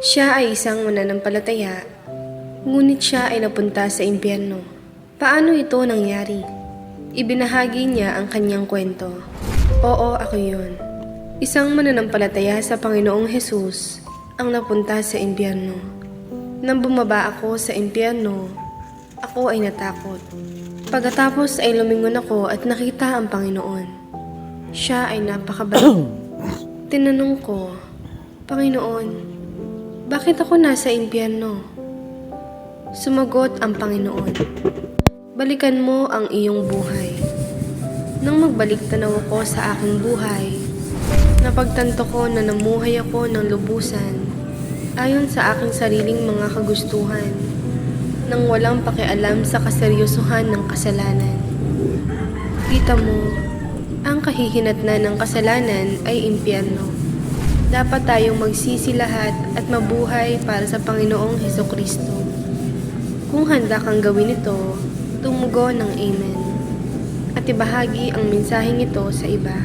Siya ay isang mananampalataya, ngunit siya ay napunta sa impyerno. Paano ito nangyari? Ibinahagi niya ang kanyang kwento. Oo, ako yun. Isang mananampalataya sa Panginoong Hesus ang napunta sa impyerno. Nang bumaba ako sa impyerno, ako ay natakot. Pagkatapos ay lumingon ako at nakita ang Panginoon. Siya ay napakabait. Tinanong ko, Panginoon, bakit ako nasa impyerno? Sumagot ang Panginoon, balikan mo ang iyong buhay. Nang magbalik tanaw ako sa aking buhay, napagtanto ko na namuhay ako ng lubusan ayon sa aking sariling mga kagustuhan nang walang pakialam sa kaseryosohan ng kasalanan. Kita mo, ang kahihinatnan ng kasalanan ay impyerno. Dapat tayong magsisi lahat at mabuhay para sa Panginoong Hesukristo. Kung handa kang gawin ito, tumugon ng Amen at ibahagi ang mensaheng ito sa iba.